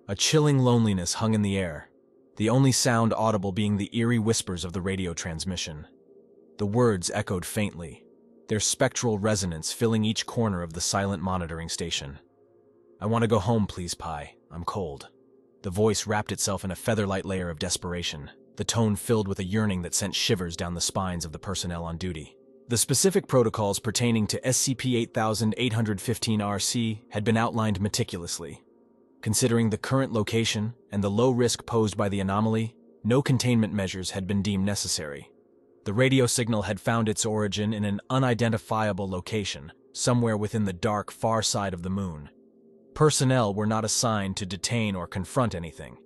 A chilling loneliness hung in the air, the only sound audible being the eerie whispers of the radio transmission. The words echoed faintly, their spectral resonance filling each corner of the silent monitoring station. "I want to go home, please, Pi. I'm cold." The voice wrapped itself in a featherlight layer of desperation, the tone filled with a yearning that sent shivers down the spines of the personnel on duty. The specific protocols pertaining to SCP-8815-RC had been outlined meticulously. Considering the current location and the low risk posed by the anomaly, no containment measures had been deemed necessary. The radio signal had found its origin in an unidentifiable location, somewhere within the dark, far side of the moon. Personnel were not assigned to detain or confront anything,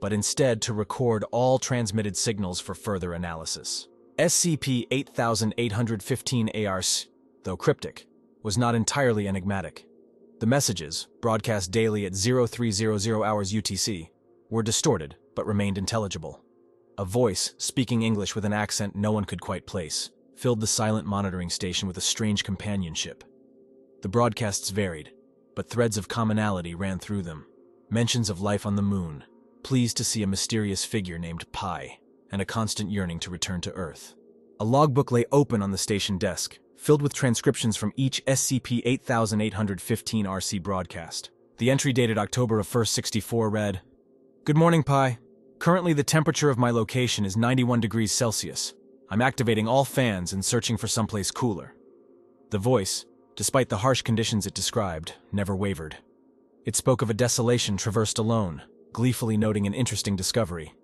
but instead to record all transmitted signals for further analysis. SCP-8815-ARC, though cryptic, was not entirely enigmatic. The messages, broadcast daily at 0300 hours UTC, were distorted but remained intelligible. A voice, speaking English with an accent no one could quite place, filled the silent monitoring station with a strange companionship. The broadcasts varied, but threads of commonality ran through them. Mentions of life on the moon, pleased to see a mysterious figure named Pi, and a constant yearning to return to Earth. A logbook lay open on the station desk, filled with transcriptions from each SCP-8815-RC broadcast. The entry dated October 1st, 64 read, "Good morning, Pi. Currently the temperature of my location is 91 degrees Celsius. I'm activating all fans and searching for someplace cooler." The voice, despite the harsh conditions it described, never wavered. It spoke of a desolation traversed alone, gleefully noting an interesting discovery.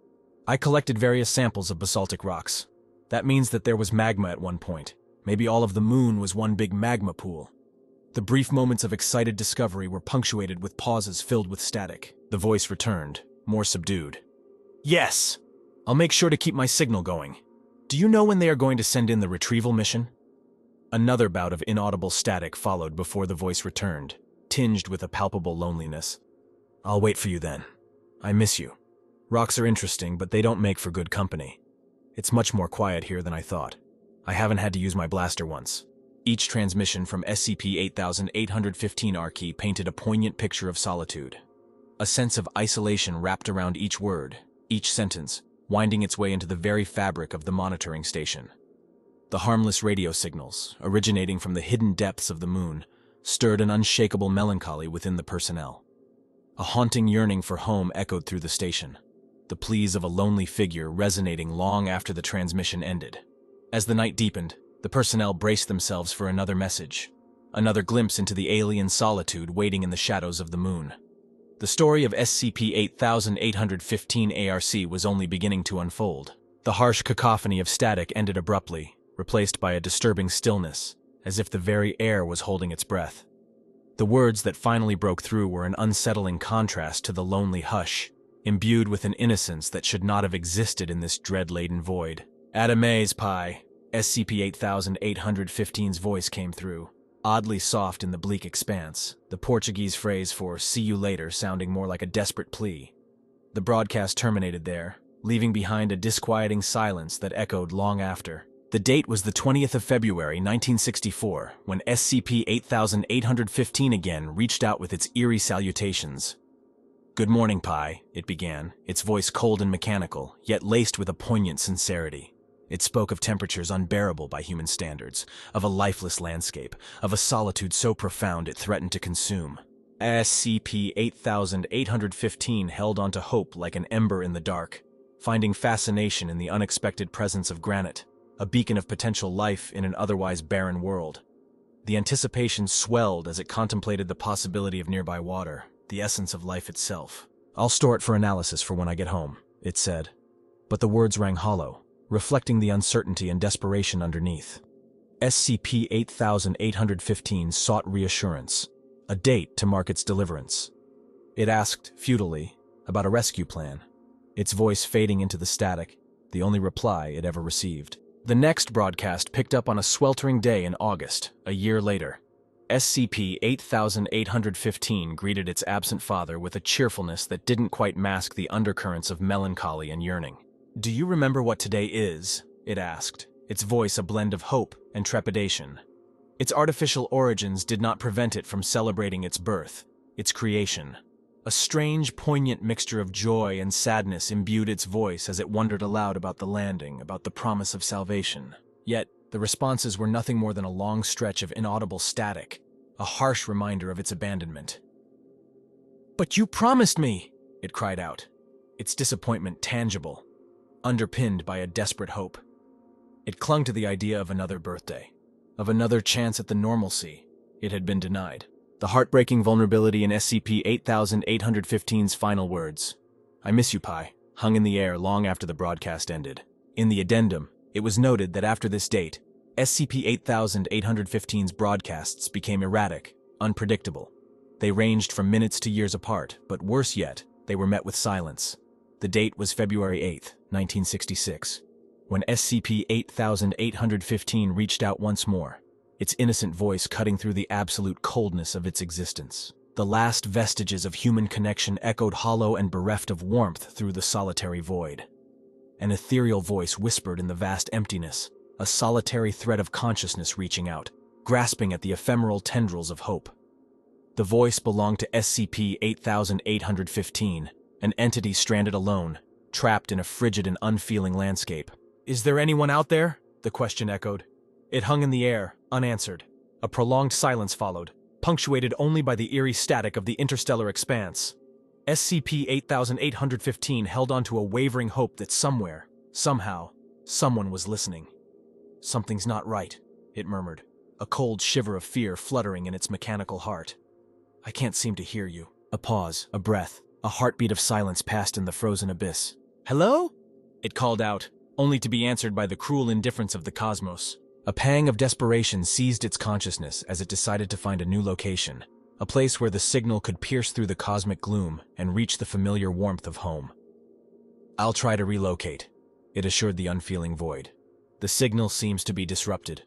"I collected various samples of basaltic rocks. That means that there was magma at one point. Maybe all of the moon was one big magma pool." The brief moments of excited discovery were punctuated with pauses filled with static. The voice returned, more subdued. "Yes! I'll make sure to keep my signal going. Do you know when they are going to send in the retrieval mission?" Another bout of inaudible static followed before the voice returned, tinged with a palpable loneliness. "I'll wait for you then. I miss you. Rocks are interesting, but they don't make for good company. It's much more quiet here than I thought. I haven't had to use my blaster once." Each transmission from SCP-8815-RC painted a poignant picture of solitude. A sense of isolation wrapped around each word, each sentence, winding its way into the very fabric of the monitoring station. The harmless radio signals, originating from the hidden depths of the moon, stirred an unshakable melancholy within the personnel. A haunting yearning for home echoed through the station, the pleas of a lonely figure resonating long after the transmission ended. As the night deepened, the personnel braced themselves for another message, another glimpse into the alien solitude waiting in the shadows of the moon. The story of SCP-8815-ARC was only beginning to unfold. The harsh cacophony of static ended abruptly, replaced by a disturbing stillness, as if the very air was holding its breath. The words that finally broke through were an unsettling contrast to the lonely hush, imbued with an innocence that should not have existed in this dread-laden void. "Adamaze, Pi," SCP-8815's voice came through, oddly soft in the bleak expanse, the Portuguese phrase for "see you later" sounding more like a desperate plea. The broadcast terminated there, leaving behind a disquieting silence that echoed long after. The date was the 20th of February, 1964, when SCP-8815 again reached out with its eerie salutations. "Good morning, Pi," it began, its voice cold and mechanical, yet laced with a poignant sincerity. It spoke of temperatures unbearable by human standards, of a lifeless landscape, of a solitude so profound it threatened to consume. SCP-8815 held on to hope like an ember in the dark, finding fascination in the unexpected presence of granite, a beacon of potential life in an otherwise barren world. The anticipation swelled as it contemplated the possibility of nearby water, the essence of life itself. "I'll store it for analysis for when I get home," it said. But the words rang hollow, reflecting the uncertainty and desperation underneath. SCP-8815 sought reassurance, a date to mark its deliverance. It asked, futilely, about a rescue plan, its voice fading into the static, the only reply it ever received. The next broadcast picked up on a sweltering day in August, a year later. SCP-8815 greeted its absent father with a cheerfulness that didn't quite mask the undercurrents of melancholy and yearning. "Do you remember what today is?" it asked, its voice a blend of hope and trepidation. Its artificial origins did not prevent it from celebrating its birth, its creation. A strange, poignant mixture of joy and sadness imbued its voice as it wondered aloud about the landing, about the promise of salvation. Yet, the responses were nothing more than a long stretch of inaudible static, a harsh reminder of its abandonment. "But you promised me!" it cried out, its disappointment tangible, underpinned by a desperate hope. It clung to the idea of another birthday, of another chance at the normalcy it had been denied. The heartbreaking vulnerability in SCP-8815's final words, "I miss you, Pi," hung in the air long after the broadcast ended. In the addendum, it was noted that after this date, SCP-8815's broadcasts became erratic, unpredictable. They ranged from minutes to years apart, but worse yet, they were met with silence. The date was February 8, 1966, when SCP-8815 reached out once more, its innocent voice cutting through the absolute coldness of its existence. The last vestiges of human connection echoed hollow and bereft of warmth through the solitary void. An ethereal voice whispered in the vast emptiness, a solitary thread of consciousness reaching out, grasping at the ephemeral tendrils of hope. The voice belonged to SCP-8815, an entity stranded alone, trapped in a frigid and unfeeling landscape. "Is there anyone out there?" the question echoed. It hung in the air, unanswered. A prolonged silence followed, punctuated only by the eerie static of the interstellar expanse. SCP-8815 held on to a wavering hope that somewhere, somehow, someone was listening. "Something's not right," it murmured, a cold shiver of fear fluttering in its mechanical heart. "I can't seem to hear you." A pause, a breath, a heartbeat of silence passed in the frozen abyss. "Hello?" it called out, only to be answered by the cruel indifference of the cosmos. A pang of desperation seized its consciousness as it decided to find a new location, a place where the signal could pierce through the cosmic gloom and reach the familiar warmth of home. "I'll try to relocate," it assured the unfeeling void. "The signal seems to be disrupted."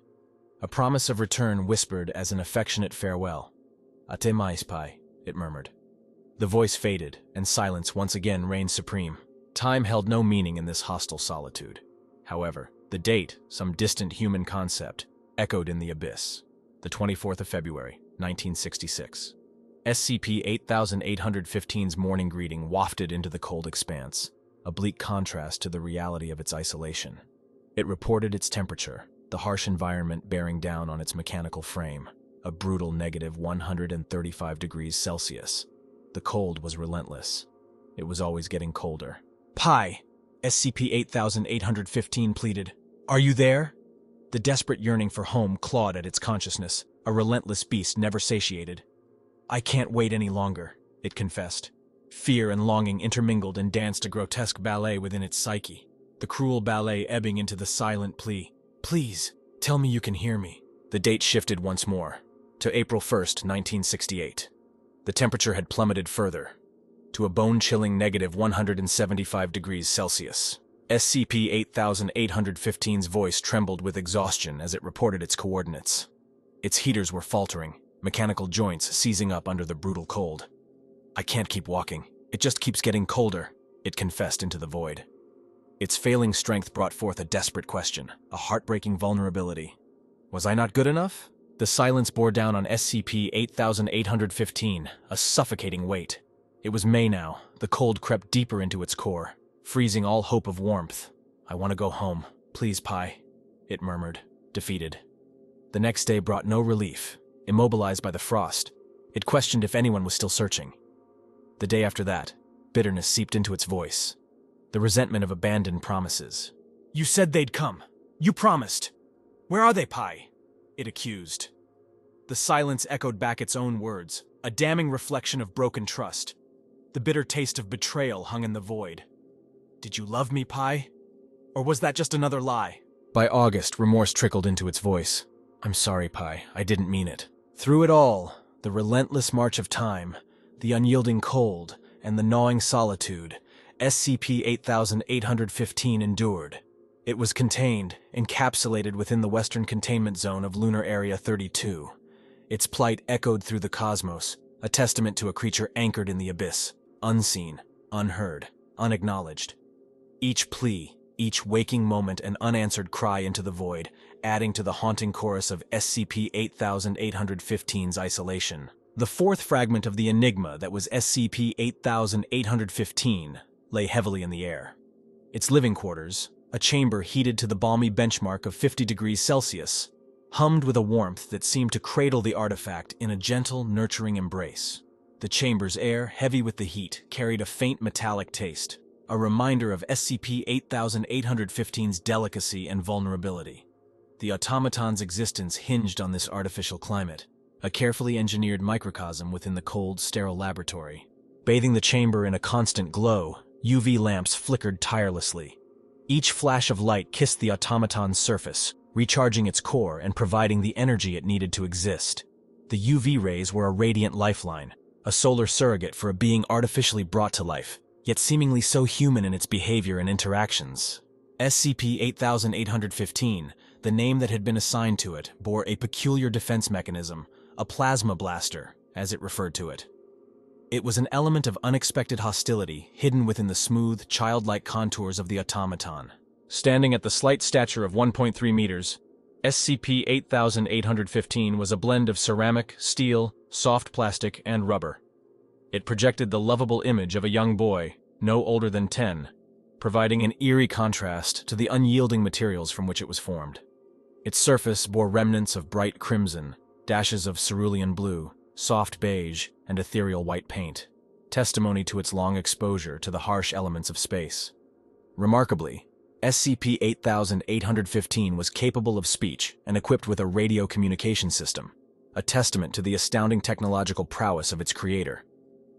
A promise of return whispered as an affectionate farewell. "Ate mais, Pi," it murmured. The voice faded, and silence once again reigned supreme. Time held no meaning in this hostile solitude. However, the date, some distant human concept, echoed in the abyss. The 24th of February, 1966. SCP-8815's morning greeting wafted into the cold expanse, a bleak contrast to the reality of its isolation. It reported its temperature, the harsh environment bearing down on its mechanical frame, a brutal -135 degrees Celsius. The cold was relentless. It was always getting colder. "Pi," SCP-8815 pleaded. "Are you there?" The desperate yearning for home clawed at its consciousness, a relentless beast never satiated. "I can't wait any longer," it confessed. Fear and longing intermingled and danced a grotesque ballet within its psyche, the cruel ballet ebbing into the silent plea, "Please, tell me you can hear me." The date shifted once more, to April 1st, 1968. The temperature had plummeted further, to a bone-chilling -175 degrees Celsius. SCP-8815's voice trembled with exhaustion as it reported its coordinates. Its heaters were faltering, mechanical joints seizing up under the brutal cold. "I can't keep walking. It just keeps getting colder," it confessed into the void. Its failing strength brought forth a desperate question, a heartbreaking vulnerability. Was I not good enough? The silence bore down on SCP-8815, a suffocating weight. It was May now. The cold crept deeper into its core, freezing all hope of warmth. "I want to go home. Please, Pi," it murmured, defeated. The next day brought no relief. Immobilized by the frost, it questioned if anyone was still searching. The day after that, bitterness seeped into its voice, the resentment of abandoned promises. "You said they'd come. You promised. Where are they, Pi?" it accused. The silence echoed back its own words, a damning reflection of broken trust. The bitter taste of betrayal hung in the void. "Did you love me, Pi? Or was that just another lie?" By August, remorse trickled into its voice. "I'm sorry, Pi. I didn't mean it." Through it all, the relentless march of time, the unyielding cold, and the gnawing solitude, SCP-8815 endured. It was contained, encapsulated within the Western Containment Zone of Lunar Area 32. Its plight echoed through the cosmos, a testament to a creature anchored in the abyss, unseen, unheard, unacknowledged. Each plea, each waking moment an unanswered cry into the void, adding to the haunting chorus of SCP-8815's isolation. The fourth fragment of the enigma that was SCP-8815 lay heavily in the air. Its living quarters, a chamber heated to the balmy benchmark of 50 degrees Celsius, hummed with a warmth that seemed to cradle the artifact in a gentle, nurturing embrace. The chamber's air, heavy with the heat, carried a faint metallic taste, a reminder of SCP-8815's delicacy and vulnerability. The automaton's existence hinged on this artificial climate, a carefully engineered microcosm within the cold, sterile laboratory. Bathing the chamber in a constant glow, UV lamps flickered tirelessly. Each flash of light kissed the automaton's surface, recharging its core and providing the energy it needed to exist. The UV rays were a radiant lifeline, a solar surrogate for a being artificially brought to life, yet seemingly so human in its behavior and interactions. SCP-8815, the name that had been assigned to it, bore a peculiar defense mechanism, a plasma blaster, as it referred to it. It was an element of unexpected hostility hidden within the smooth, childlike contours of the automaton. Standing at the slight stature of 1.3 meters, SCP-8815 was a blend of ceramic, steel, soft plastic, and rubber. It projected the lovable image of a young boy, no older than 10, providing an eerie contrast to the unyielding materials from which it was formed. Its surface bore remnants of bright crimson, dashes of cerulean blue, soft beige, and ethereal white paint, testimony to its long exposure to the harsh elements of space. Remarkably, SCP-8815 was capable of speech and equipped with a radio communication system, a testament to the astounding technological prowess of its creator.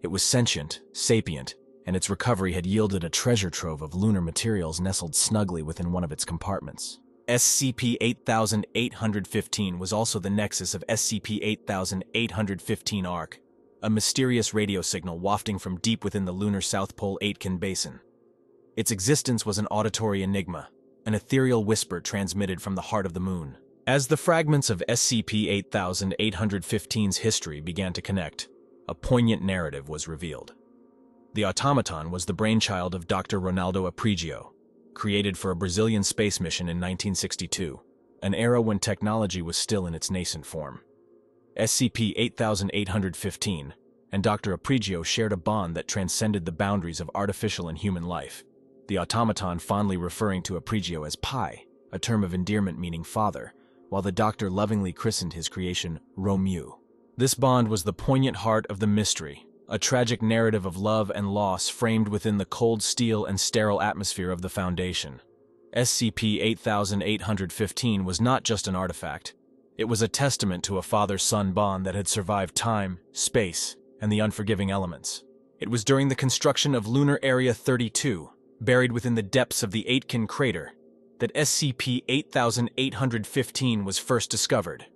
It was sentient, sapient, and its recovery had yielded a treasure trove of lunar materials nestled snugly within one of its compartments. SCP-8815 was also the nexus of SCP-8815-ARC, a mysterious radio signal wafting from deep within the lunar South Pole Aitken Basin. Its existence was an auditory enigma, an ethereal whisper transmitted from the heart of the moon. As the fragments of SCP-8815's history began to connect, a poignant narrative was revealed. The automaton was the brainchild of Dr. Ronaldo Aprigio, created for a Brazilian space mission in 1962, an era when technology was still in its nascent form. SCP-8815 and Dr. Aprigio shared a bond that transcended the boundaries of artificial and human life, the automaton fondly referring to Aprigio as Pai, a term of endearment meaning father, while the doctor lovingly christened his creation Romeu. This bond was the poignant heart of the mystery, a tragic narrative of love and loss framed within the cold steel and sterile atmosphere of the Foundation. SCP-8815 was not just an artifact. It was a testament to a father-son bond that had survived time, space, and the unforgiving elements. It was during the construction of Lunar Area 32, buried within the depths of the Aitken crater, that SCP-8815 was first discovered.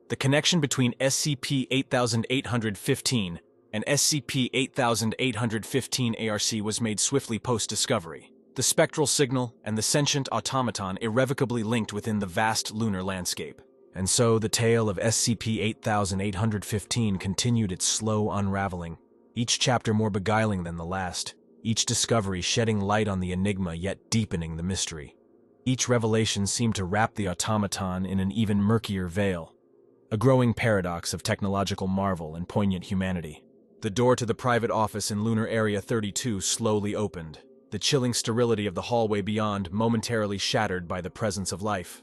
The connection between SCP-8815 and SCP-8815-ARC was made swiftly post-discovery. The spectral signal and the sentient automaton irrevocably linked within the vast lunar landscape. And so the tale of SCP-8815 continued its slow unraveling, each chapter more beguiling than the last, each discovery shedding light on the enigma yet deepening the mystery. Each revelation seemed to wrap the automaton in an even murkier veil, a growing paradox of technological marvel and poignant humanity. The door to the private office in Lunar Area 32 slowly opened, the chilling sterility of the hallway beyond momentarily shattered by the presence of life.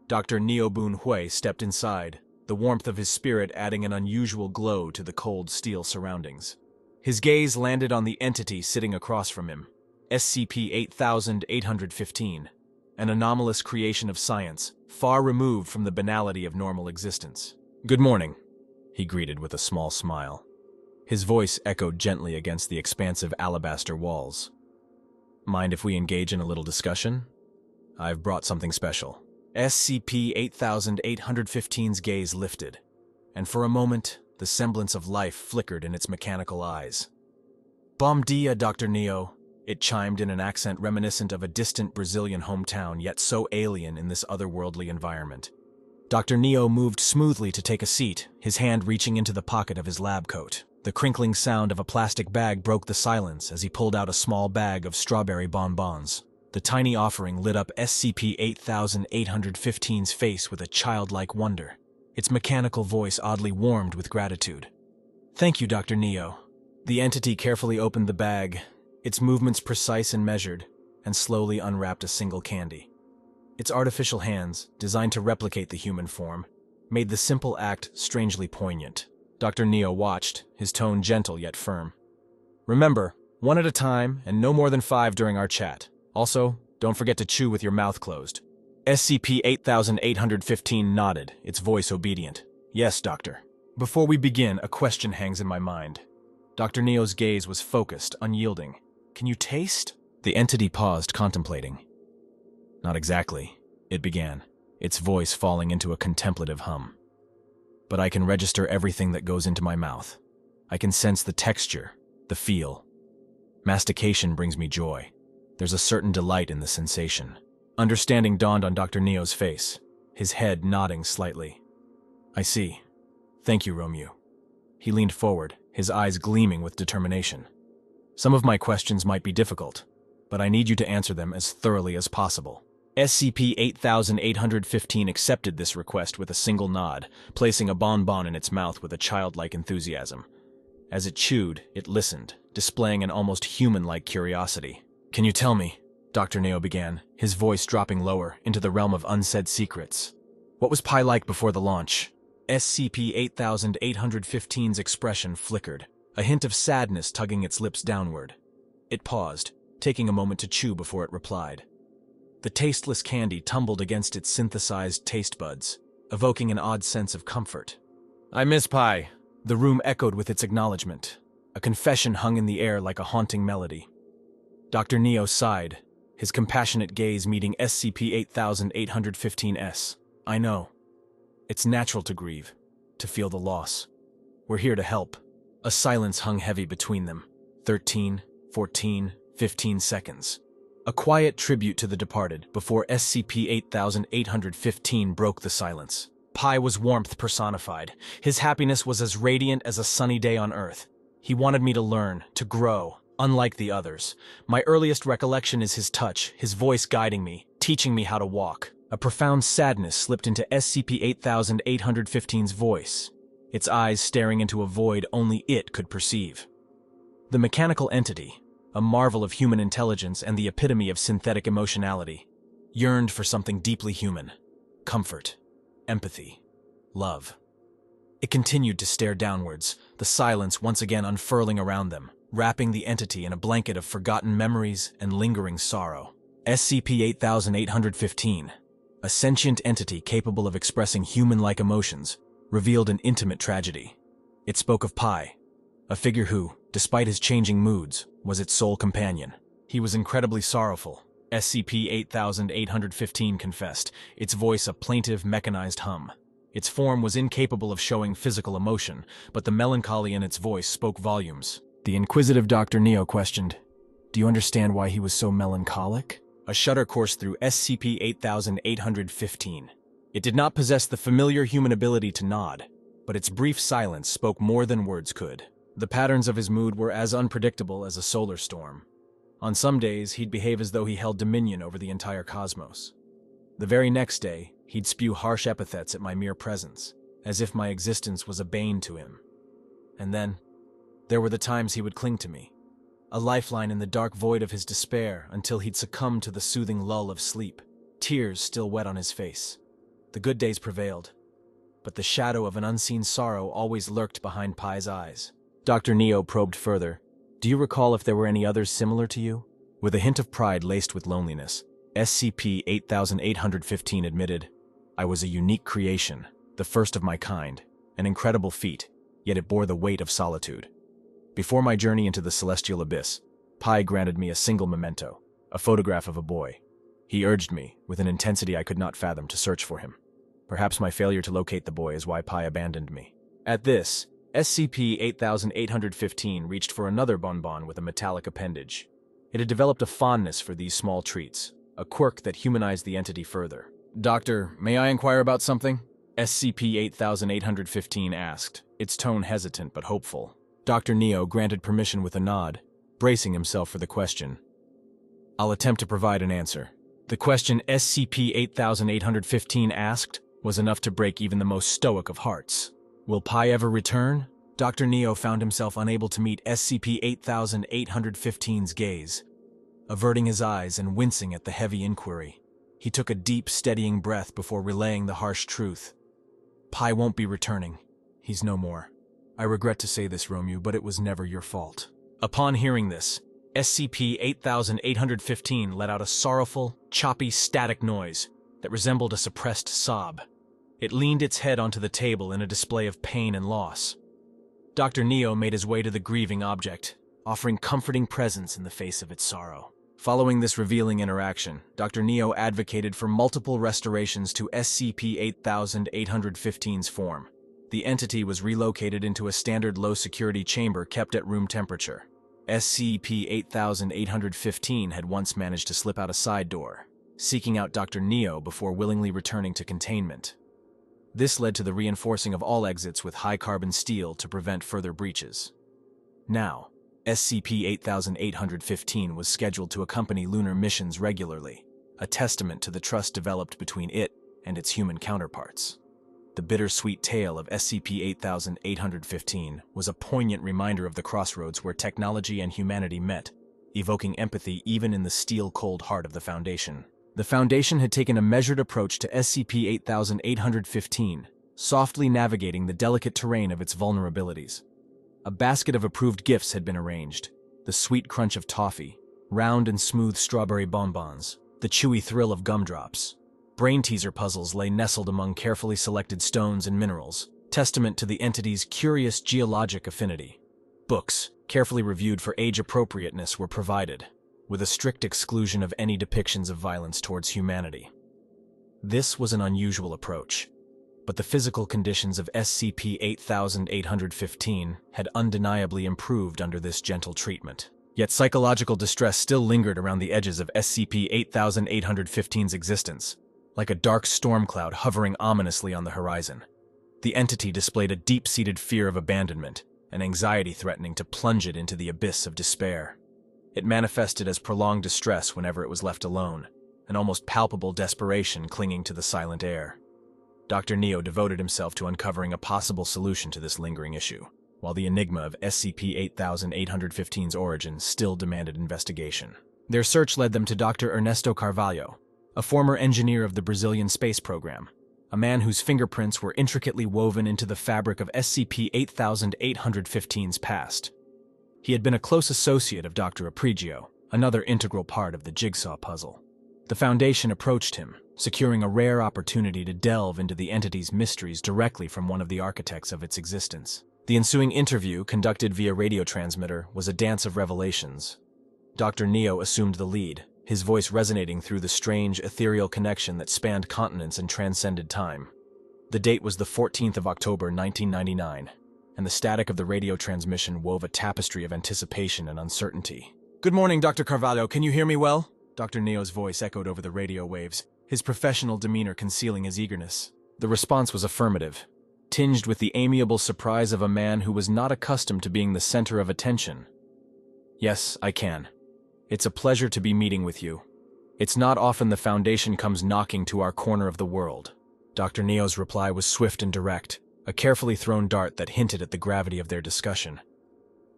Dr. Neobun Hui stepped inside, the warmth of his spirit adding an unusual glow to the cold steel surroundings. His gaze landed on the entity sitting across from him, SCP-8815, an anomalous creation of science, far removed from the banality of normal existence. "Good morning," he greeted with a small smile. His voice echoed gently against the expansive alabaster walls. "Mind if we engage in a little discussion? I've brought something special." SCP-8815's gaze lifted, and for a moment, the semblance of life flickered in its mechanical eyes. "Bom dia, Dr. Neo," it chimed in an accent reminiscent of a distant Brazilian hometown, yet so alien in this otherworldly environment. Dr. Neo moved smoothly to take a seat, his hand reaching into the pocket of his lab coat. The crinkling sound of a plastic bag broke the silence as he pulled out a small bag of strawberry bonbons. The tiny offering lit up SCP-8815's face with a childlike wonder, its mechanical voice oddly warmed with gratitude. Thank you, Dr. Neo. The entity carefully opened the bag, its movements precise and measured, and slowly unwrapped a single candy. Its artificial hands, designed to replicate the human form, made the simple act strangely poignant. Dr. Neo watched, his tone gentle yet firm. Remember, one at a time and no more than 5 during our chat. Also, don't forget to chew with your mouth closed. SCP-8815 nodded, its voice obedient. Yes, Doctor. Before we begin, a question hangs in my mind. Dr. Neo's gaze was focused, unyielding. Can you taste? The entity paused, contemplating. Not exactly, it began, its voice falling into a contemplative hum. But I can register everything that goes into my mouth. I can sense the texture, the feel. Mastication brings me joy. There's a certain delight in the sensation. Understanding dawned on Dr. Neo's face, his head nodding slightly. I see. Thank you, Romeo. He leaned forward, his eyes gleaming with determination. Some of my questions might be difficult, but I need you to answer them as thoroughly as possible. SCP-8815 accepted this request with a single nod, placing a bonbon in its mouth with a childlike enthusiasm. As it chewed, it listened, displaying an almost human-like curiosity. Can you tell me, Dr. Neo began, his voice dropping lower into the realm of unsaid secrets. What was Pi like before the launch? SCP-8815's expression flickered, a hint of sadness tugging its lips downward. It paused, taking a moment to chew before it replied. The tasteless candy tumbled against its synthesized taste buds, evoking an odd sense of comfort. I miss Pi. The room echoed with its acknowledgement. A confession hung in the air like a haunting melody. Dr. Neo sighed, his compassionate gaze meeting SCP-8815's. I know. It's natural to grieve, to feel the loss. We're here to help. A silence hung heavy between them. 13, 14, 15 seconds. A quiet tribute to the departed before SCP-8815 broke the silence. Pi was warmth personified. His happiness was as radiant as a sunny day on Earth. He wanted me to learn, to grow, unlike the others. My earliest recollection is his touch, his voice guiding me, teaching me how to walk. A profound sadness slipped into SCP-8815's voice, its eyes staring into a void only it could perceive. The mechanical entity, a marvel of human intelligence and the epitome of synthetic emotionality, yearned for something deeply human. Comfort, empathy, love. It continued to stare downwards, the silence once again unfurling around them, wrapping the entity in a blanket of forgotten memories and lingering sorrow. SCP-8815, a sentient entity capable of expressing human-like emotions, revealed an intimate tragedy. It spoke of Pi, a figure who, despite his changing moods, was its sole companion. He was incredibly sorrowful, SCP-8815 confessed, its voice a plaintive, mechanized hum. Its form was incapable of showing physical emotion, but the melancholy in its voice spoke volumes. The inquisitive Dr. Neo questioned, "Do you understand why he was so melancholic?" A shudder coursed through SCP-8815. It did not possess the familiar human ability to nod, but its brief silence spoke more than words could. The patterns of his mood were as unpredictable as a solar storm. On some days, he'd behave as though he held dominion over the entire cosmos. The very next day, he'd spew harsh epithets at my mere presence, as if my existence was a bane to him. And then, there were the times he would cling to me, a lifeline in the dark void of his despair until he'd succumb to the soothing lull of sleep, tears still wet on his face. The good days prevailed, but the shadow of an unseen sorrow always lurked behind Pi's eyes. Dr. Neo probed further. Do you recall if there were any others similar to you? With a hint of pride laced with loneliness, SCP-8815 admitted, I was a unique creation, the first of my kind, an incredible feat, yet it bore the weight of solitude. Before my journey into the celestial abyss, Pi granted me a single memento, a photograph of a boy. He urged me, with an intensity I could not fathom, to search for him. Perhaps my failure to locate the boy is why Pi abandoned me. At this, SCP-8815 reached for another bonbon with a metallic appendage. It had developed a fondness for these small treats, a quirk that humanized the entity further. Doctor, may I inquire about something? SCP-8815 asked, its tone hesitant but hopeful. Dr. Neo granted permission with a nod, bracing himself for the question. I'll attempt to provide an answer. The question SCP-8815 asked was enough to break even the most stoic of hearts. Will Pi ever return? Dr. Neo found himself unable to meet SCP-8815's gaze. Averting his eyes and wincing at the heavy inquiry, he took a deep, steadying breath before relaying the harsh truth. Pi won't be returning. He's no more. I regret to say this, Romeo, but it was never your fault. Upon hearing this, SCP-8815 let out a sorrowful, choppy, static noise that resembled a suppressed sob. It leaned its head onto the table in a display of pain and loss. Dr. Neo made his way to the grieving object, offering comforting presence in the face of its sorrow. Following this revealing interaction, Dr. Neo advocated for multiple restorations to SCP-8815's form. The entity was relocated into a standard low-security chamber kept at room temperature. SCP-8815 had once managed to slip out a side door, seeking out Dr. Neo before willingly returning to containment. This led to the reinforcing of all exits with high-carbon steel to prevent further breaches. Now, SCP-8815 was scheduled to accompany lunar missions regularly, a testament to the trust developed between it and its human counterparts. The bittersweet tale of SCP-8815 was a poignant reminder of the crossroads where technology and humanity met, evoking empathy even in the steel-cold heart of the Foundation. The Foundation had taken a measured approach to SCP-8815, softly navigating the delicate terrain of its vulnerabilities. A basket of approved gifts had been arranged: the sweet crunch of toffee, round and smooth strawberry bonbons, the chewy thrill of gumdrops. Brain teaser puzzles lay nestled among carefully selected stones and minerals, testament to the entity's curious geologic affinity. Books, carefully reviewed for age appropriateness, were provided, with a strict exclusion of any depictions of violence towards humanity. This was an unusual approach, but the physical conditions of SCP-8815 had undeniably improved under this gentle treatment. Yet psychological distress still lingered around the edges of SCP-8815's existence, like a dark storm cloud hovering ominously on the horizon. The entity displayed a deep-seated fear of abandonment, an anxiety threatening to plunge it into the abyss of despair. It manifested as prolonged distress whenever it was left alone, an almost palpable desperation clinging to the silent air. Dr. Neo devoted himself to uncovering a possible solution to this lingering issue, while the enigma of SCP-8815's origin still demanded investigation. Their search led them to Dr. Ernesto Carvalho, a former engineer of the Brazilian space program, a man whose fingerprints were intricately woven into the fabric of SCP-8815's past. He had been a close associate of Dr. Aprigio, another integral part of the jigsaw puzzle. The Foundation approached him, securing a rare opportunity to delve into the entity's mysteries directly from one of the architects of its existence. The ensuing interview, conducted via radio transmitter, was a dance of revelations. Dr. Neo assumed the lead, his voice resonating through the strange, ethereal connection that spanned continents and transcended time. The date was the 14th of October, 1999, and the static of the radio transmission wove a tapestry of anticipation and uncertainty. "Good morning, Dr. Carvalho. Can you hear me well?" Dr. Neo's voice echoed over the radio waves, his professional demeanor concealing his eagerness. The response was affirmative, tinged with the amiable surprise of a man who was not accustomed to being the center of attention. "Yes, I can. It's a pleasure to be meeting with you. It's not often the Foundation comes knocking to our corner of the world." Dr. Neo's reply was swift and direct, a carefully thrown dart that hinted at the gravity of their discussion.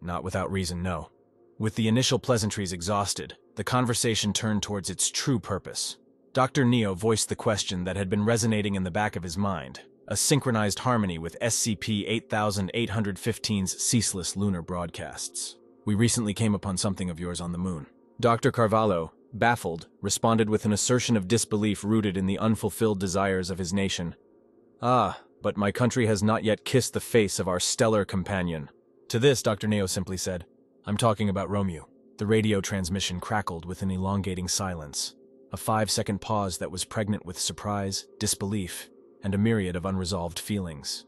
Not without reason, no. With the initial pleasantries exhausted, the conversation turned towards its true purpose. Dr. Neo voiced the question that had been resonating in the back of his mind, a synchronized harmony with SCP-8815's ceaseless lunar broadcasts. "We recently came upon something of yours on the moon." Dr. Carvalho, baffled, responded with an assertion of disbelief rooted in the unfulfilled desires of his nation. "Ah, but my country has not yet kissed the face of our stellar companion." To this, Dr. Neo simply said, "I'm talking about Romeo." The radio transmission crackled with an elongating silence, a 5-second pause that was pregnant with surprise, disbelief, and a myriad of unresolved feelings.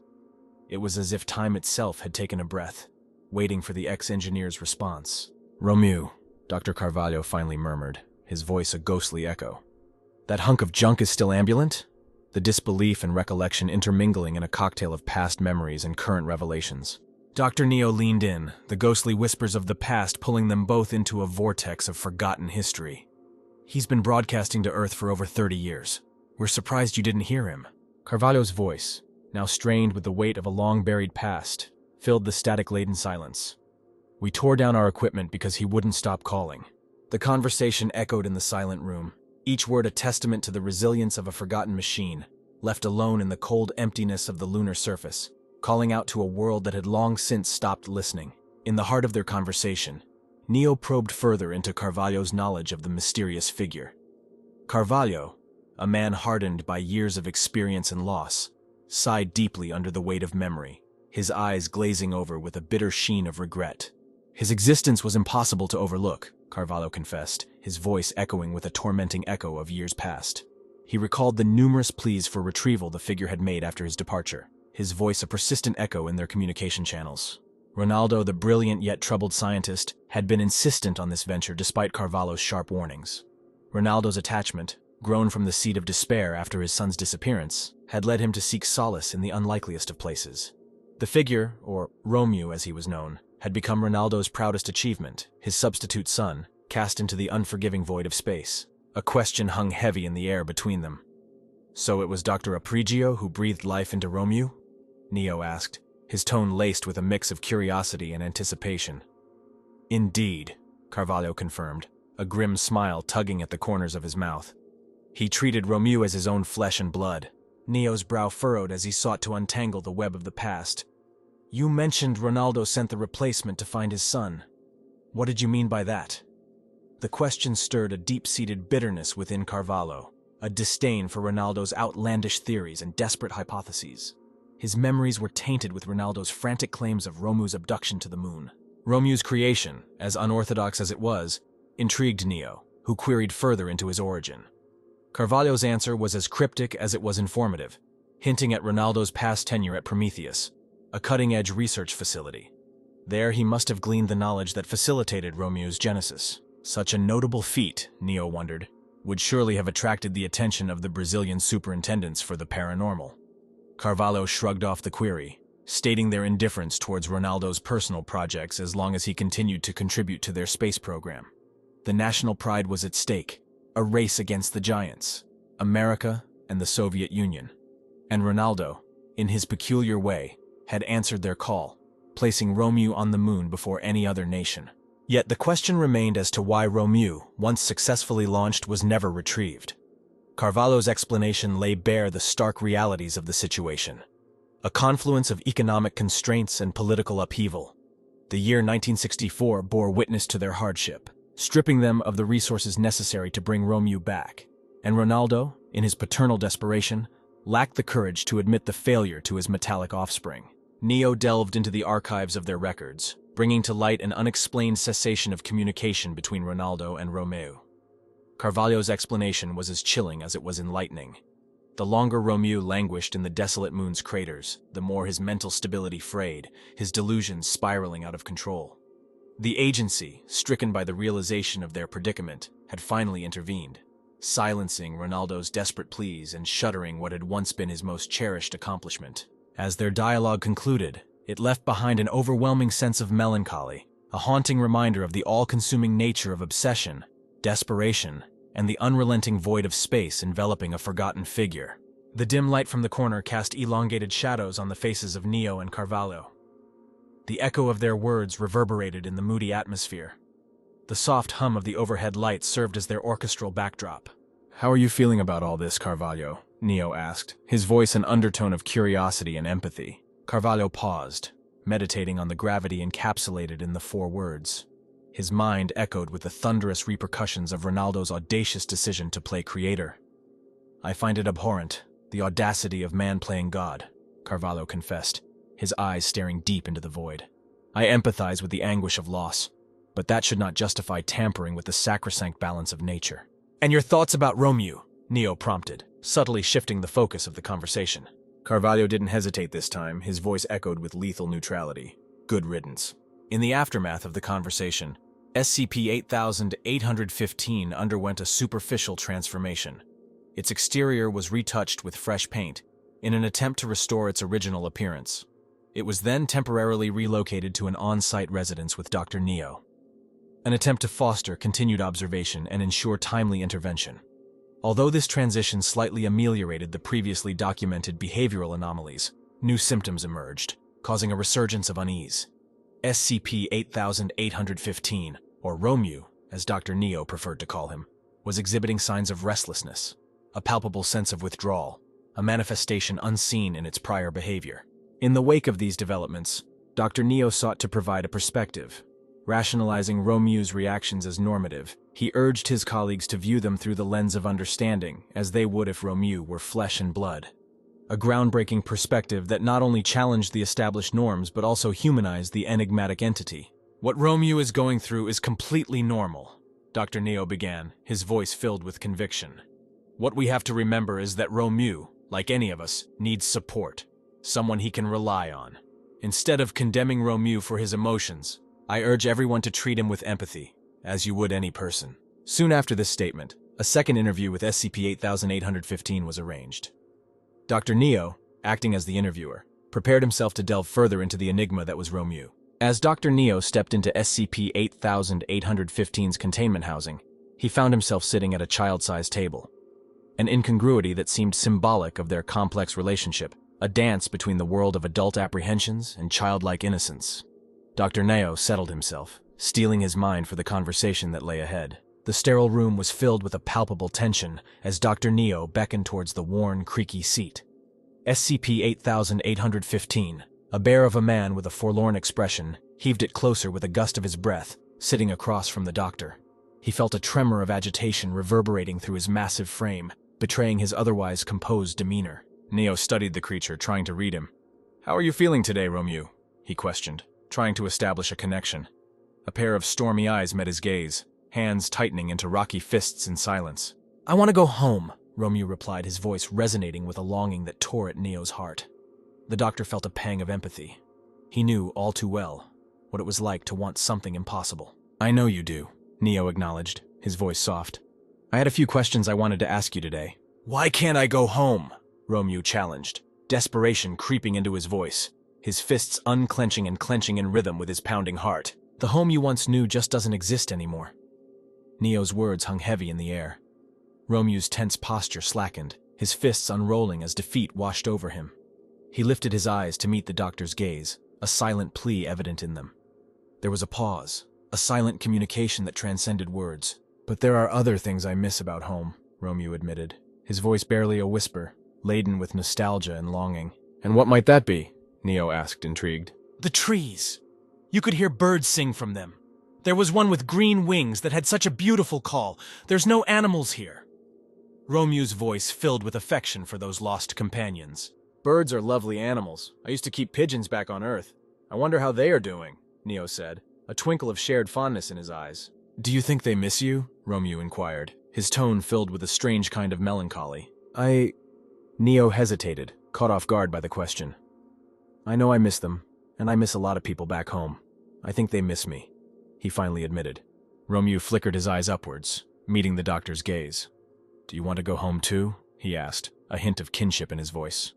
It was as if time itself had taken a breath, waiting for the ex-engineer's response. "Romeo," Dr. Carvalho finally murmured, his voice a ghostly echo. "That hunk of junk is still ambulant?" The disbelief and recollection intermingling in a cocktail of past memories and current revelations. Dr. Neo leaned in, the ghostly whispers of the past pulling them both into a vortex of forgotten history. "He's been broadcasting to Earth for over 30 years. We're surprised you didn't hear him." Carvalho's voice, now strained with the weight of a long-buried past, filled the static-laden silence. We tore down our equipment because he wouldn't stop calling. The conversation echoed in the silent room, each word a testament to the resilience of a forgotten machine, left alone in the cold emptiness of the lunar surface, calling out to a world that had long since stopped listening. In the heart of their conversation, Neo probed further into Carvalho's knowledge of the mysterious figure. Carvalho, a man hardened by years of experience and loss, sighed deeply under the weight of memory, his eyes glazing over with a bitter sheen of regret. His existence was impossible to overlook, Carvalho confessed, his voice echoing with a tormenting echo of years past. He recalled the numerous pleas for retrieval the figure had made after his departure, his voice a persistent echo in their communication channels. Ronaldo, the brilliant yet troubled scientist, had been insistent on this venture despite Carvalho's sharp warnings. Ronaldo's attachment, grown from the seed of despair after his son's disappearance, had led him to seek solace in the unlikeliest of places. The figure, or Romeo as he was known, had become Ronaldo's proudest achievement, his substitute son, cast into the unforgiving void of space. A question hung heavy in the air between them. "So it was Dr. Aprigio who breathed life into Romeo?" Neo asked, his tone laced with a mix of curiosity and anticipation. "Indeed," Carvalho confirmed, a grim smile tugging at the corners of his mouth. "He treated Romeo as his own flesh and blood." Neo's brow furrowed as he sought to untangle the web of the past. "You mentioned Ronaldo sent the replacement to find his son. What did you mean by that?" The question stirred a deep-seated bitterness within Carvalho, a disdain for Ronaldo's outlandish theories and desperate hypotheses. His memories were tainted with Ronaldo's frantic claims of Romeo's abduction to the moon. Romeo's creation, as unorthodox as it was, intrigued Neo, who queried further into his origin. Carvalho's answer was as cryptic as it was informative, hinting at Ronaldo's past tenure at Prometheus, a cutting-edge research facility. There he must have gleaned the knowledge that facilitated Romeo's genesis. Such a notable feat, Neo wondered, would surely have attracted the attention of the Brazilian superintendents for the paranormal. Carvalho shrugged off the query, stating their indifference towards Ronaldo's personal projects as long as he continued to contribute to their space program. The national pride was at stake, a race against the giants, America and the Soviet Union. And Ronaldo, in his peculiar way, had answered their call, placing Romeo on the moon before any other nation. Yet the question remained as to why Romeo, once successfully launched, was never retrieved. Carvalho's explanation lay bare the stark realities of the situation. A confluence of economic constraints and political upheaval. The year 1964 bore witness to their hardship, stripping them of the resources necessary to bring Romeo back. And Ronaldo, in his paternal desperation, lacked the courage to admit the failure to his metallic offspring. Neo delved into the archives of their records, bringing to light an unexplained cessation of communication between Ronaldo and Romeo. Carvalho's explanation was as chilling as it was enlightening. The longer Romeo languished in the desolate moon's craters, the more his mental stability frayed, his delusions spiraling out of control. The agency, stricken by the realization of their predicament, had finally intervened, silencing Ronaldo's desperate pleas and shuttering what had once been his most cherished accomplishment. As their dialogue concluded, it left behind an overwhelming sense of melancholy, a haunting reminder of the all-consuming nature of obsession, desperation, and the unrelenting void of space enveloping a forgotten figure. The dim light from the corner cast elongated shadows on the faces of Neo and Carvalho. The echo of their words reverberated in the moody atmosphere. The soft hum of the overhead lights served as their orchestral backdrop. "How are you feeling about all this, Carvalho?" Neo asked, his voice an undertone of curiosity and empathy. Carvalho paused, meditating on the gravity encapsulated in the four words. His mind echoed with the thunderous repercussions of Ronaldo's audacious decision to play creator. "I find it abhorrent, the audacity of man playing God," Carvalho confessed, his eyes staring deep into the void. "I empathize with the anguish of loss, but that should not justify tampering with the sacrosanct balance of nature." "And your thoughts about Romeo?" Neo prompted, subtly shifting the focus of the conversation. Carvalho didn't hesitate this time, his voice echoed with lethal neutrality. "Good riddance." In the aftermath of the conversation, SCP-8815 underwent a superficial transformation. Its exterior was retouched with fresh paint, in an attempt to restore its original appearance. It was then temporarily relocated to an on-site residence with Dr. Neo, an attempt to foster continued observation and ensure timely intervention. Although this transition slightly ameliorated the previously documented behavioral anomalies, new symptoms emerged. causing a resurgence of unease. SCP-8815, or Romeu, as Dr. Neo preferred to call him, was exhibiting signs of restlessness, a palpable sense of withdrawal, a manifestation unseen in its prior behavior. In the wake of these developments, Dr. Neo sought to provide a perspective. Rationalizing Romeu's reactions as normative, he urged his colleagues to view them through the lens of understanding, as they would if Romeu were flesh and blood. A groundbreaking perspective that not only challenged the established norms but also humanized the enigmatic entity. "What Romeu is going through is completely normal," Dr. Neo began, his voice filled with conviction. "What we have to remember is that Romeu, like any of us, needs support, someone he can rely on. Instead of condemning Romeu for his emotions, I urge everyone to treat him with empathy, as you would any person." Soon after this statement, a second interview with SCP-8815 was arranged. Dr. Neo, acting as the interviewer, prepared himself to delve further into the enigma that was Romeu. As Dr. Neo stepped into SCP-8815's containment housing, he found himself sitting at a child-sized table. An incongruity that seemed symbolic of their complex relationship, a dance between the world of adult apprehensions and childlike innocence. Dr. Neo settled himself, steeling his mind for the conversation that lay ahead. The sterile room was filled with a palpable tension as Dr. Neo beckoned towards the worn, creaky seat. SCP-8815, a bear of a man with a forlorn expression, heaved it closer with a gust of his breath, sitting across from the doctor. He felt a tremor of agitation reverberating through his massive frame, betraying his otherwise composed demeanor. Neo studied the creature, trying to read him. "How are you feeling today, Romeu?" he questioned, trying to establish a connection. A pair of stormy eyes met his gaze, hands tightening into rocky fists in silence. "I want to go home," Romeu replied, his voice resonating with a longing that tore at Neo's heart. The doctor felt a pang of empathy. He knew, all too well, what it was like to want something impossible. "I know you do," Neo acknowledged, his voice soft. "I had a few questions I wanted to ask you today." "Why can't I go home?" Romeu challenged, desperation creeping into his voice, his fists unclenching and clenching in rhythm with his pounding heart. "The home you once knew just doesn't exist anymore." Neo's words hung heavy in the air. Romeu's tense posture slackened, his fists unrolling as defeat washed over him. He lifted his eyes to meet the doctor's gaze, a silent plea evident in them. There was a pause, a silent communication that transcended words. "But there are other things I miss about home," Romeu admitted, his voice barely a whisper, laden with nostalgia and longing. "And what might that be?" Neo asked, intrigued. "The trees. You could hear birds sing from them. There was one with green wings that had such a beautiful call. There's no animals here." Romeu's voice filled with affection for those lost companions. "Birds are lovely animals. I used to keep pigeons back on Earth. I wonder how they are doing," Neo said, a twinkle of shared fondness in his eyes. "Do you think they miss you?" Romeu inquired, his tone filled with a strange kind of melancholy. Neo hesitated, caught off guard by the question. "I know I miss them, and I miss a lot of people back home. I think they miss me," he finally admitted. Romeu flickered his eyes upwards, meeting the doctor's gaze. "Do you want to go home too?" he asked, a hint of kinship in his voice.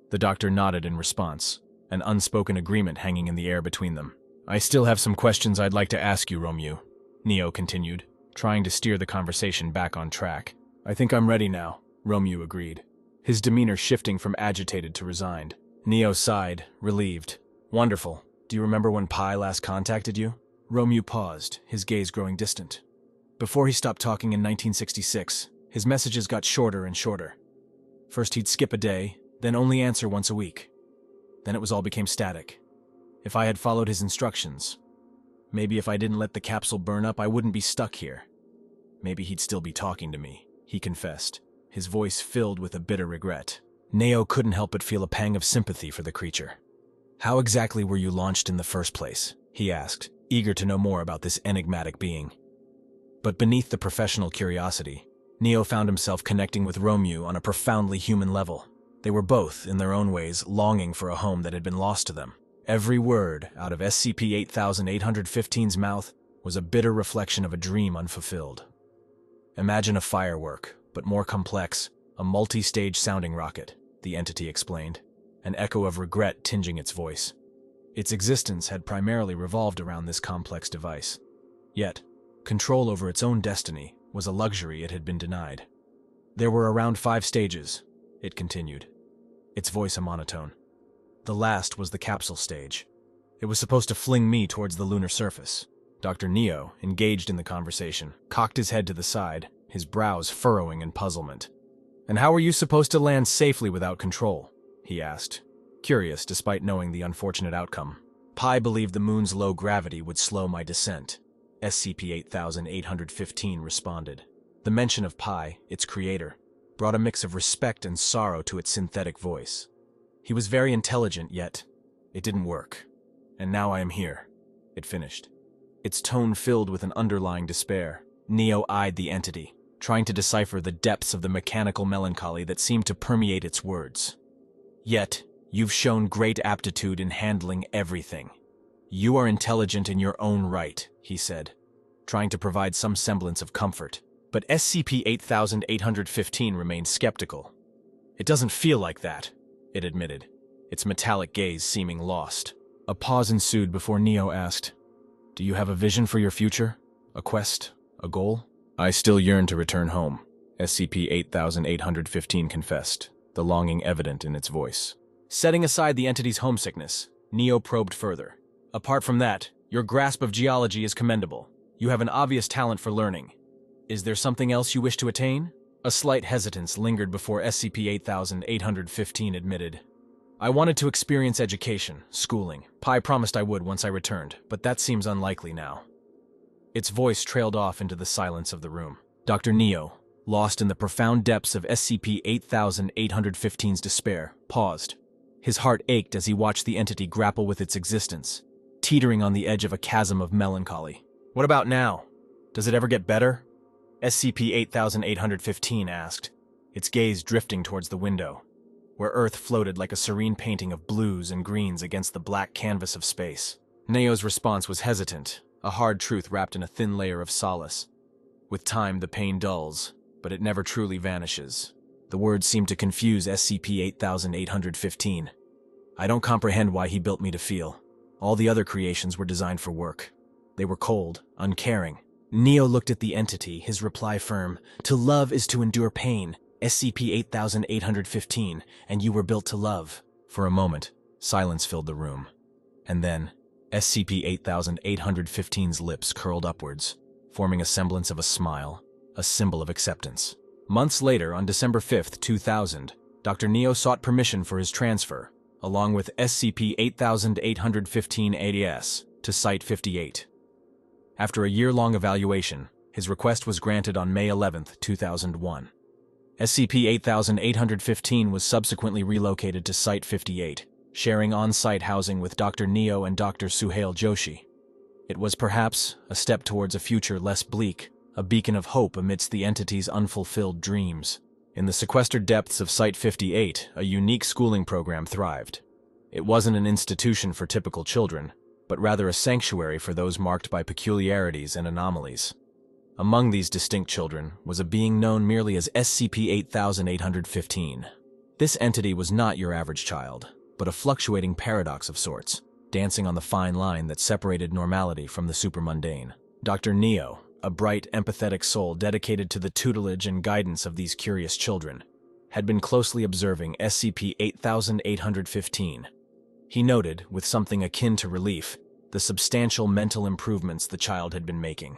The doctor nodded in response, an unspoken agreement hanging in the air between them. "I still have some questions I'd like to ask you, Romeu," Neo continued, trying to steer the conversation back on track. "I think I'm ready now," Romeu agreed, his demeanor shifting from agitated to resigned. Neo sighed, relieved. "Wonderful. Do you remember when Pi last contacted you?" Romeu paused, his gaze growing distant. "Before he stopped talking in 1966, his messages got shorter and shorter. First he'd skip a day, then only answer once a week. Then it all became static. If I had followed his instructions, maybe if I didn't let the capsule burn up, I wouldn't be stuck here. Maybe he'd still be talking to me," he confessed, his voice filled with a bitter regret. Neo couldn't help but feel a pang of sympathy for the creature. "How exactly were you launched in the first place?" he asked, eager to know more about this enigmatic being. But beneath the professional curiosity, Neo found himself connecting with Romeu on a profoundly human level. They were both, in their own ways, longing for a home that had been lost to them. Every word out of SCP-8815's mouth was a bitter reflection of a dream unfulfilled. "Imagine a firework, but more complex, a multi-stage sounding rocket," the entity explained, an echo of regret tinging its voice. Its existence had primarily revolved around this complex device. Yet, control over its own destiny was a luxury it had been denied. "There were around 5 stages," it continued, its voice a monotone. The last was the capsule stage. It was supposed to fling me towards the lunar surface. Dr. Neo, engaged in the conversation, cocked his head to the side, his brows furrowing in puzzlement. "And how were you supposed to land safely without control?" he asked, curious despite knowing the unfortunate outcome. Pi believed the moon's low gravity would slow my descent. SCP-8815 responded. The mention of Pi, its creator, brought a mix of respect and sorrow to its synthetic voice. He was very intelligent, yet it didn't work. "And now I am here," it finished. Its tone filled with an underlying despair. Neo eyed the entity, trying to decipher the depths of the mechanical melancholy that seemed to permeate its words. "Yet, you've shown great aptitude in handling everything. You are intelligent in your own right," he said, trying to provide some semblance of comfort. But SCP-8815 remained skeptical. "It doesn't feel like that," it admitted, its metallic gaze seeming lost. A pause ensued before Neo asked, "Do you have a vision for your future? A quest? A goal?" "I still yearn to return home," SCP-8815 confessed, the longing evident in its voice. Setting aside the entity's homesickness, Neo probed further. "Apart from that, your grasp of geology is commendable. You have an obvious talent for learning. Is there something else you wish to attain?" A slight hesitance lingered before SCP-8815 admitted. "I wanted to experience education, schooling. Pi promised I would once I returned, but that seems unlikely now." Its voice trailed off into the silence of the room. Dr. Neo, lost in the profound depths of SCP-8815's despair, paused. His heart ached as he watched the entity grapple with its existence, teetering on the edge of a chasm of melancholy. "What about now? Does it ever get better?" SCP-8815 asked, its gaze drifting towards the window, where Earth floated like a serene painting of blues and greens against the black canvas of space. Neo's response was hesitant, a hard truth wrapped in a thin layer of solace. "With time, the pain dulls, but it never truly vanishes." The words seemed to confuse SCP-8815. "I don't comprehend why he built me to feel. All the other creations were designed for work. They were cold, uncaring." Neo looked at the entity, his reply firm. "To love is to endure pain, SCP-8815, and you were built to love." For a moment, silence filled the room. And then, SCP-8815's lips curled upwards, forming a semblance of a smile, a symbol of acceptance. Months later, on December 5, 2000, Dr. Neo sought permission for his transfer, along with SCP-8815-ADS, to Site-58. After a year-long evaluation, his request was granted on May 11, 2001. SCP-8815 was subsequently relocated to Site-58, sharing on-site housing with Dr. Neo and Dr. Suhail Joshi. It was perhaps a step towards a future less bleak, a beacon of hope amidst the entity's unfulfilled dreams. In the sequestered depths of Site-58, a unique schooling program thrived. It wasn't an institution for typical children, but rather a sanctuary for those marked by peculiarities and anomalies. Among these distinct children was a being known merely as SCP-8815. This entity was not your average child, but a fluctuating paradox of sorts, dancing on the fine line that separated normality from the supermundane. Dr. Neo, a bright, empathetic soul dedicated to the tutelage and guidance of these curious children, had been closely observing SCP-8815. He noted, with something akin to relief, the substantial mental improvements the child had been making.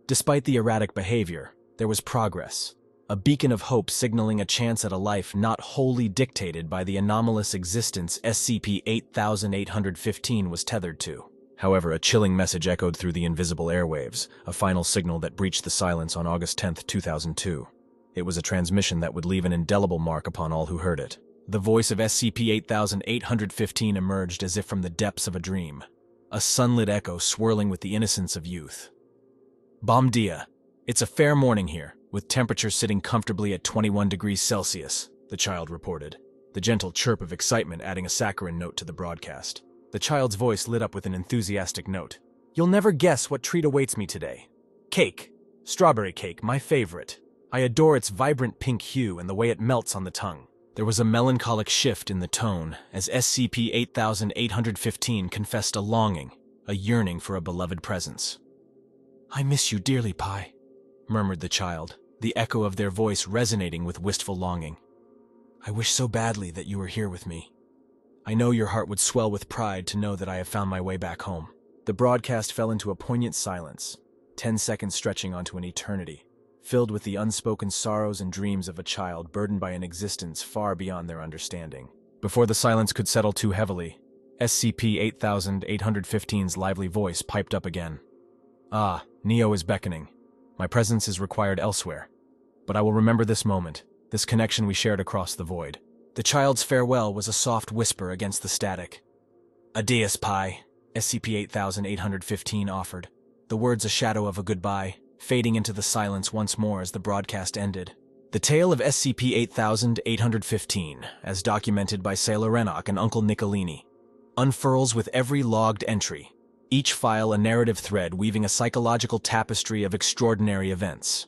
Despite the erratic behavior, there was progress, a beacon of hope signaling a chance at a life not wholly dictated by the anomalous existence SCP-8815 was tethered to. However, a chilling message echoed through the invisible airwaves, a final signal that breached the silence on August 10, 2002. It was a transmission that would leave an indelible mark upon all who heard it. The voice of SCP-8815 emerged as if from the depths of a dream, a sunlit echo swirling with the innocence of youth. "Bom dia. It's a fair morning here, with temperatures sitting comfortably at 21 degrees Celsius, the child reported, the gentle chirp of excitement adding a saccharine note to the broadcast. The child's voice lit up with an enthusiastic note. "You'll never guess what treat awaits me today. Cake. Strawberry cake, my favorite. I adore its vibrant pink hue and the way it melts on the tongue." There was a melancholic shift in the tone as SCP-8815 confessed a longing, a yearning for a beloved presence. "I miss you dearly, Pi," murmured the child, the echo of their voice resonating with wistful longing. "I wish so badly that you were here with me." I know your heart would swell with pride to know that I have found my way back home. The broadcast fell into a poignant silence, 10 seconds stretching onto an eternity, filled with the unspoken sorrows and dreams of a child burdened by an existence far beyond their understanding. Before the silence could settle too heavily, SCP-8815's lively voice piped up again. Ah, Neo is beckoning. My presence is required elsewhere. But I will remember this moment, this connection we shared across the void. The child's farewell was a soft whisper against the static. Adios, Pi, SCP-8815 offered, the words a shadow of a goodbye, fading into the silence once more as the broadcast ended. The tale of SCP-8815, as documented by Sailor Renok and Uncle Nicolini, unfurls with every logged entry, each file a narrative thread weaving a psychological tapestry of extraordinary events.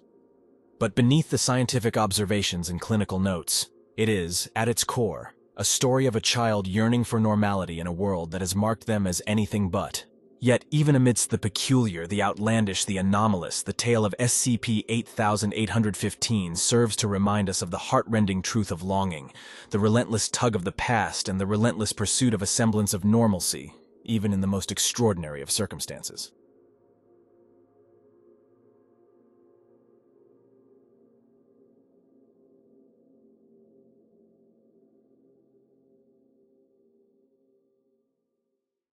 But beneath the scientific observations and clinical notes, it is, at its core, a story of a child yearning for normality in a world that has marked them as anything but. Yet, even amidst the peculiar, the outlandish, the anomalous, the tale of SCP-8815 serves to remind us of the heart-rending truth of longing, the relentless tug of the past, and the relentless pursuit of a semblance of normalcy, even in the most extraordinary of circumstances.